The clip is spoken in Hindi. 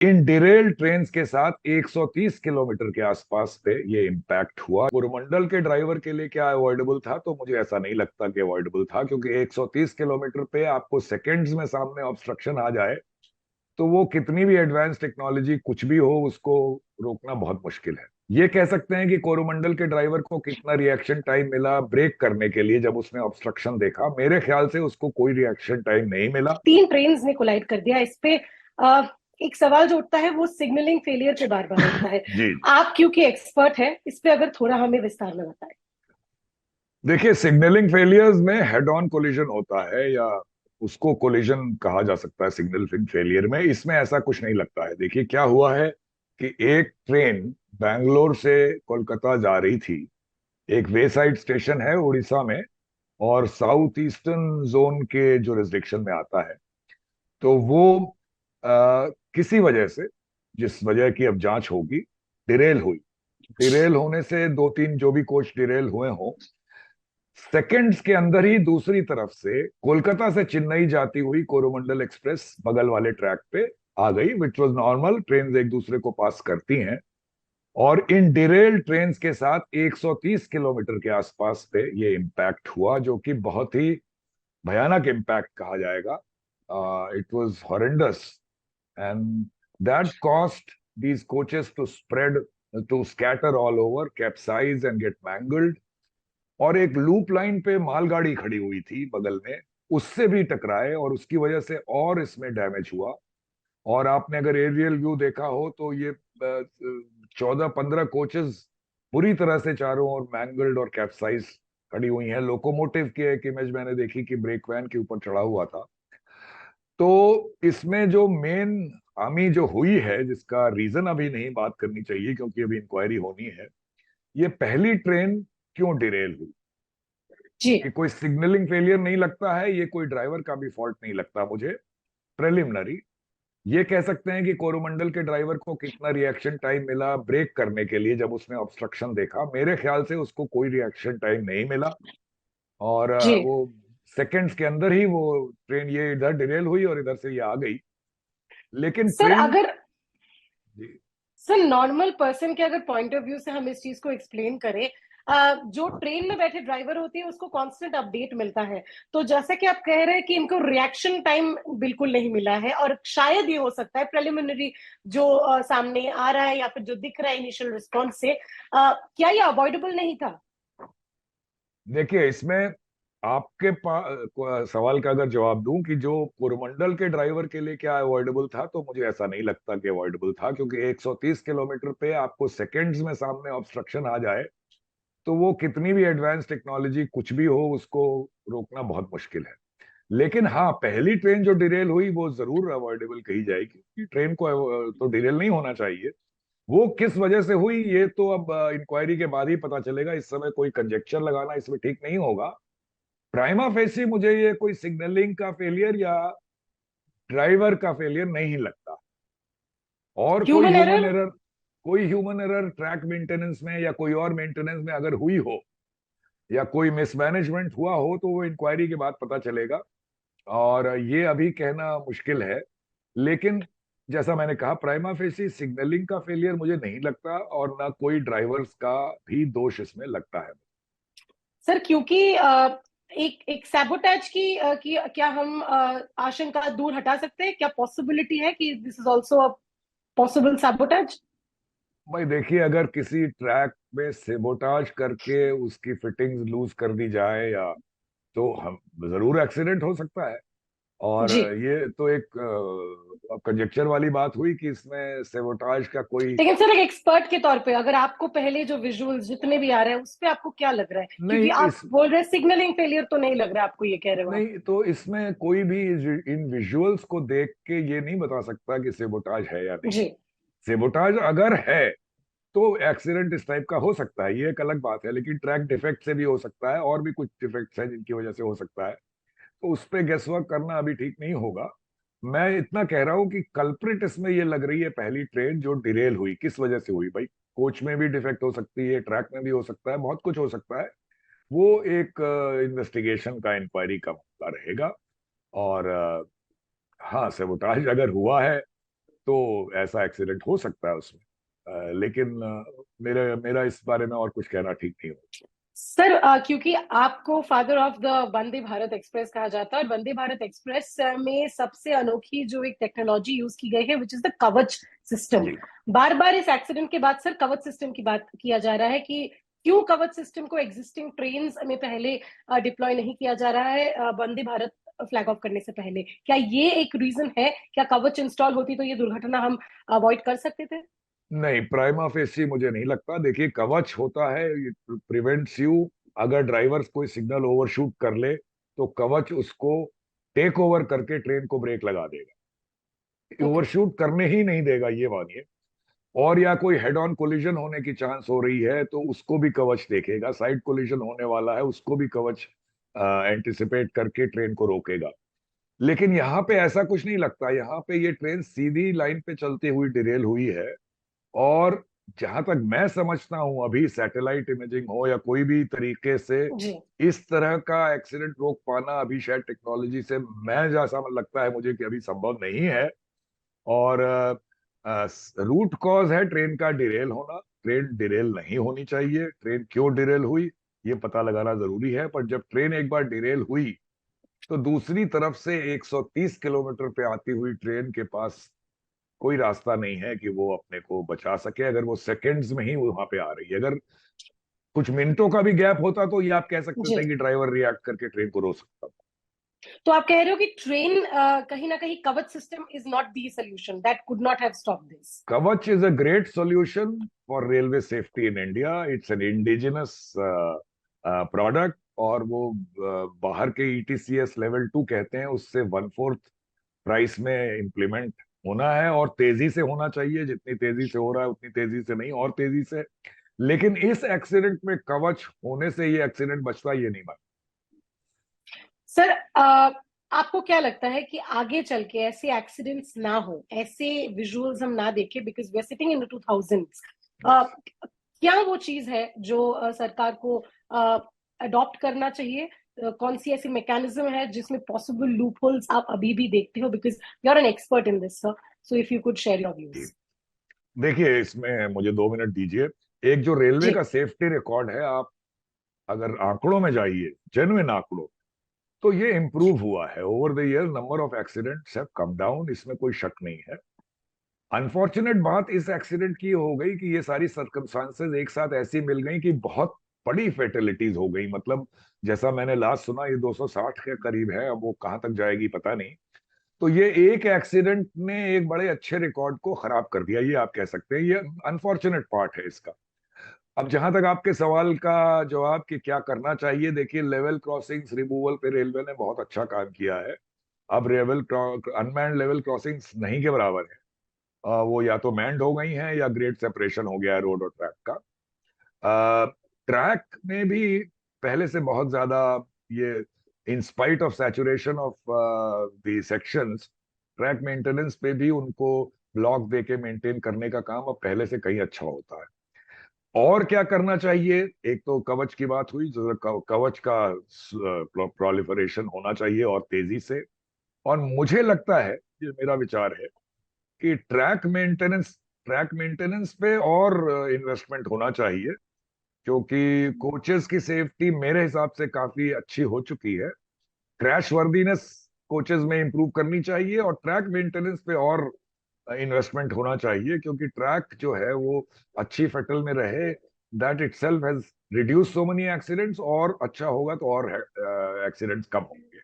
इन डिरेल ट्रेन के साथ 130 किलोमीटर के आसपास पे ये इम्पैक्ट हुआ। कोरोमंडल के ड्राइवर के लिए क्या अवॉइडेबल था? तो मुझे ऐसा नहीं लगता कि अवॉइडेबल था, क्योंकि 130 किलोमीटर पे आपको सेकंड्स में सामने ऑब्स्ट्रक्शन आ जाए तो वो कितनी भी एडवांस टेक्नोलॉजी कुछ भी हो, उसको रोकना बहुत मुश्किल है। ये कह सकते हैं कि कोरोमंडल के ड्राइवर को कितना रिएक्शन टाइम मिला ब्रेक करने के लिए जब उसने ऑब्स्ट्रक्शन देखा। मेरे ख्याल से उसको कोई रिएक्शन टाइम नहीं मिला। तीन ट्रेन्स ने कोलाइड कर दिया। इस पे एक सवाल जो उठता है वो सिग्नलिंग फेलियर पे बार बार उठता है। जी, आप क्योंकि एक्सपर्ट है इस पे, अगर थोड़ा हमें विस्तार में बताएं। देखिए, सिग्नलिंग फेलियर्स में हेड ऑन कोलिजन होता है, या उसको कोलिजन कहा जा सकता है सिग्नलिंग फेलियर में। इसमें ऐसा कुछ नहीं लगता है। देखिए क्या हुआ है कि एक ट्रेन बैंगलोर से कोलकाता जा रही थी। एक वे साइड स्टेशन है उड़ीसा में, और साउथ ईस्टर्न जोन के जुरिस्डिक्शन में आता है। तो वो किसी वजह से, जिस वजह की अब जांच होगी, डिरेल हुई। डिरेल होने से दो तीन जो भी कोच डिरेल हुए हों, सेकंड्स के अंदर ही दूसरी तरफ से कोलकाता से चेन्नई जाती हुई कोरोमंडल एक्सप्रेस बगल वाले ट्रैक पे आ गई, विच वॉज नॉर्मल। ट्रेन एक दूसरे को पास करती हैं। और इन डिरेल ट्रेन के साथ 130 किलोमीटर के आसपास पे ये इम्पैक्ट हुआ, जो कि बहुत ही भयानक इम्पैक्ट कहा जाएगा। It was horrendous, and that cost these coaches to spread, to scatter all over, capsize and get mangled। और एक लूप लाइन पे मालगाड़ी खड़ी हुई थी बगल में, उससे भी टकराए और उसकी वजह से और इसमें डैमेज हुआ। और आपने अगर एरियल व्यू देखा हो तो ये 14-15 कोचेस बुरी तरह से चारों ओर मैंगल्ड और कैप्साइज खड़ी हुई हैं। लोकोमोटिव की एक इमेज मैंने देखी कि ब्रेक वैन के ऊपर चढ़ा हुआ था। तो इसमें जो मेन खामी जो हुई है, जिसका रीजन अभी नहीं बात करनी चाहिए क्योंकि अभी इंक्वायरी होनी है, ये पहली ट्रेन क्यों डिरेल हुई। जी ये कोई सिग्नलिंग फेलियर नहीं लगता है, ये कोई ड्राइवर का भी फॉल्ट नहीं लगता मुझे। प्रिलिमिनरी ये कह सकते हैं कि कोरोमंडल के ड्राइवर को कितना रिएक्शन टाइम मिला ब्रेक करने के लिए जब उसने ऑब्स्ट्रक्शन देखा। मेरे ख्याल से उसको कोई रिएक्शन टाइम नहीं मिला, और जी। वो सेकंड्स के अंदर ही वो ट्रेन ये इधर डिरेल हुई और इधर से ये आ गई। लेकिन सर ट्रेन, अगर सर नॉर्मल पर्सन के अगर पॉइंट ऑफ व्यू से हम इस चीज को एक्सप्लेन करें, जो ट्रेन में बैठे ड्राइवर होते हैं उसको कांस्टेंट अपडेट मिलता है। तो जैसा कि आप कह रहे हैं कि इनको रिएक्शन टाइम बिल्कुल नहीं मिला है, और शायद ये हो सकता है प्रिलिमिनरी जो सामने आ रहा है या फिर जो दिख रहा है इनिशियल रिस्पॉन्स से, क्या ये अवॉइडेबल नहीं था? देखिए इसमें आपके सवाल का अगर जवाब दूं कि जो कोरोमंडल के ड्राइवर के लिए क्या अवॉइडेबल था, तो मुझे ऐसा नहीं लगता कि अवॉइडेबल था, क्योंकि 130 किलोमीटर पे आपको सेकंड्स में सामने ऑब्स्ट्रक्शन आ जाए तो वो कितनी भी एडवांस टेक्नोलॉजी कुछ भी हो, उसको रोकना बहुत मुश्किल है। लेकिन हाँ, पहली ट्रेन जो डिरेल हुई वो जरूर अवॉइडेबल कही जाएगी, कि ट्रेन को तो डिरेल नहीं होना चाहिए। वो किस वजह से हुई ये तो अब इंक्वायरी के बाद ही पता चलेगा। इस समय कोई कंजेक्चर लगाना इसमें ठीक नहीं होगा। प्राइमा फेसी मुझे ये कोई सिग्नलिंग का फेलियर या ड्राइवर का फेलियर नहीं लगता। और ह्यूमन एरर। कोई ह्यूमन एरर ट्रैक मेंटेनेंस में या कोई और मेंटेनेंस में अगर हुई हो, या कोई मिसमैनेजमेंट हुआ हो, तो वो इंक्वायरी के बाद पता चलेगा। और ये अभी कहना मुश्किल है। लेकिन जैसा मैंने कहा, प्राइमा फेसी सिग्नलिंग का फेलियर मुझे नहीं लगता, और ना कोई ड्राइवर्स का भी दोष इसमें लगता है। सर क्योंकि एक एक सैबोटेज की क्या हम आशंका दूर हटा सकते हैं? क्या पॉसिबिलिटी है कि this is also a possible sabotage? भाई देखिए, अगर किसी ट्रैक में सेबोटाज करके उसकी फिटिंग्स लूज कर दी जाए, या तो हम जरूर एक्सीडेंट हो सकता है। और जी। ये तो एक कंजेक्चर वाली बात हुई कि इसमें सेबोटाज का कोई लेकिन सर एक एक्सपर्ट के तौर पे, अगर आपको पहले जो विजुअल्स जितने भी आ रहे हैं उस पे आपको क्या लग रहा है? क्योंकि नहीं। आप बोल रहे हैं सिग्नलिंग फेलियर तो नहीं लग रहा है आपको, ये कह रहे हो आप? नहीं, तो इसमें कोई भी इन विजुअल्स को देख के ये नहीं बता सकता कि सेबोटाज है या नहीं। जी। सेबोटाज अगर है तो एक्सीडेंट इस टाइप का हो सकता है, ये एक अलग बात है। लेकिन ट्रैक डिफेक्ट से भी हो सकता है, और भी कुछ डिफेक्ट्स हैं जिनकी वजह से हो सकता है। तो उस पे गेस वर्क करना अभी ठीक नहीं होगा। मैं इतना कह रहा हूं कि कल्प्रिट इसमें ये लग रही है पहली ट्रेन जो डिरेल हुई, किस वजह से हुई भाई। कोच में भी डिफेक्ट हो सकती है, ट्रैक में भी हो सकता है, बहुत कुछ हो सकता है। वो एक इन्वेस्टिगेशन का, इंक्वायरी का मामला रहेगा। और हाँ, सेबोटाज अगर हुआ है तो ऐसा एक्सीडेंट हो सकता है उसमें। लेकिन मेरा मेरा इस बारे में और कुछ कहना ठीक नहीं हो। सर, क्योंकि आपको father of the Vande Bharat express कहा जाता है, और वंदे भारत एक्सप्रेस में सबसे अनोखी जो एक टेक्नोलॉजी यूज की गई है विच इज द कवच सिस्टम। जी। बार बार इस एक्सीडेंट के बाद सर कवच सिस्टम की बात किया जा रहा है कि क्यों कवच सिस्टम को एग्जिस्टिंग ट्रेन्स में पहले डिप्लॉय नहीं किया जा रहा है वंदे भारत फ्लैग ऑफ करने से पहले। क्या ये एक रीजन है? क्या कवच इंस्टॉल होती तो ये दुर्घटना हम अवॉइड कर सकते थे? नहीं, प्राइमा फेसी मुझे नहीं लगता। देखिए, कवच होता है, प्रिवेंट्स यू। अगर ड्राइवर कोई सिग्नल ओवरशूट कर ले तो कवच उसको टेक ओवर करके ट्रेन को ब्रेक लगा देगा, ओके। ओवरशूट करने ही नहीं देगा, ये मानिए। और या कोई हेड ऑन कोलिजन होने की चांस हो रही है तो उसको भी कवच देखेगा, साइड कोलिजन होने वाला है उसको भी कवच एंटिसिपेट करके ट्रेन को रोकेगा। लेकिन यहाँ पे ऐसा कुछ नहीं लगता। यहाँ पे ये ट्रेन सीधी लाइन पे चलती हुई डिरेल हुई है। और जहां तक मैं समझता हूं, अभी सैटेलाइट इमेजिंग हो या कोई भी तरीके से जी। इस तरह का एक्सीडेंट रोक पाना अभी शायद टेक्नोलॉजी से, मैं जैसा लगता है मुझे कि अभी संभव नहीं है। और रूट कॉज है ट्रेन का डिरेल होना। ट्रेन डिरेल नहीं होनी चाहिए। ट्रेन क्यों डिरेल हुई ये पता लगाना जरूरी है। पर जब ट्रेन एक बार डिरेल हुई तो दूसरी तरफ से 130 किलोमीटर पे आती हुई ट्रेन के पास कोई रास्ता नहीं है कि वो अपने को बचा सके, अगर वो सेकंड्स में ही वहां पे आ रही है। अगर कुछ मिनटों का भी गैप होता तो ये आप कह सकते जी। थे कि ड्राइवर रिएक्ट करके ट्रेन को रोक सकता था। तो आप कह रहे हो कि ट्रेन कहीं ना कहीं Kavach system is not the solution that could not have stop this? Kavach is a great solution for railway safety in India. It's an indigenous product. और वो बाहर के ईटीसीएस लेवल 2 कहते हैं, उससे 1/4 प्राइस में इम्प्लीमेंट होना है। और तेजी से होना चाहिए, जितनी तेजी से हो रहा है उतनी तेजी से नहीं, और तेजी से। लेकिन इस एक्सीडेंट में कवच होने से ये एक्सीडेंट बचता, ये नहीं बना। सर, आपको क्या लगता है कि आगे चल के ऐसे एक्सीडेंट्स ना हो, ऐसे विजुअल्स हम ना देखें, because we are sitting in 2000s? क्या वो चीज है जो सरकार को अडॉप्ट करना चाहिए? कौन सी ऐसी मैकेनिज्म है जिसमें पॉसिबल लूप होल्स आप अभी भी देखते हो? Because you are an expert in this sir, so if you could share your views. देखिए, इसमें मुझे 2 मिनट दीजिए। एक जो रेलवे जी। का सेफ्टी रिकॉर्ड है, आप अगर आंकड़ों में जाइए, जेन्युइन आंकड़ों, तो ये इम्प्रूव हुआ है over the year. Number of accidents have come down, इसमें कोई शक नहीं है। अनफॉर्चुनेट बात इस एक्सीडेंट की हो गई कि ये सारी सर्कमस्टांसेस एक साथ ऐसी मिल गई कि बहुत बड़ी फेटेलिटीज हो गई। मतलब जैसा मैंने लास्ट सुना, ये 260 के करीब है। अब वो कहाँ तक जाएगी पता नहीं। तो ये एक एक्सीडेंट ने एक बड़े अच्छे रिकॉर्ड को खराब कर दिया, ये आप कह सकते हैं। ये अनफॉर्चुनेट पार्ट है इसका। अब जहां तक आपके सवाल का जवाब कि क्या करना चाहिए, देखिए, लेवल क्रॉसिंग्स रिमूवल पे रेलवे ने बहुत अच्छा काम किया है। अब लेवल अनमैन्ड लेवल क्रॉसिंग्स नहीं के बराबर है। वो या तो मैंड हो गई हैं या ग्रेड सेपरेशन हो गया है रोड और ट्रैक का। ट्रैक में भी पहले से बहुत ज्यादा ये, in spite of saturation of the sections, track maintenance पे भी उनको ब्लॉक दे के मेंटेन करने का काम अब पहले से कहीं अच्छा होता है। और क्या करना चाहिए? एक तो कवच की बात हुई, जो कवच का प्रोलिफरेशन होना चाहिए और तेजी से। और मुझे लगता है, ये मेरा विचार है, कि ट्रैक मेंटेनेंस पे और इन्वेस्टमेंट होना चाहिए। क्योंकि कोचेस की सेफ्टी मेरे हिसाब से काफी अच्छी हो चुकी है। क्रैश वर्दीनेस कोचेस में इंप्रूव करनी चाहिए, और ट्रैक मेंटेनेंस पे और इन्वेस्टमेंट होना चाहिए। क्योंकि ट्रैक जो है वो अच्छी फटल में रहे, that itself has reduce so many accidents. और अच्छा होगा तो और एक्सीडेंट्स कम होंगे।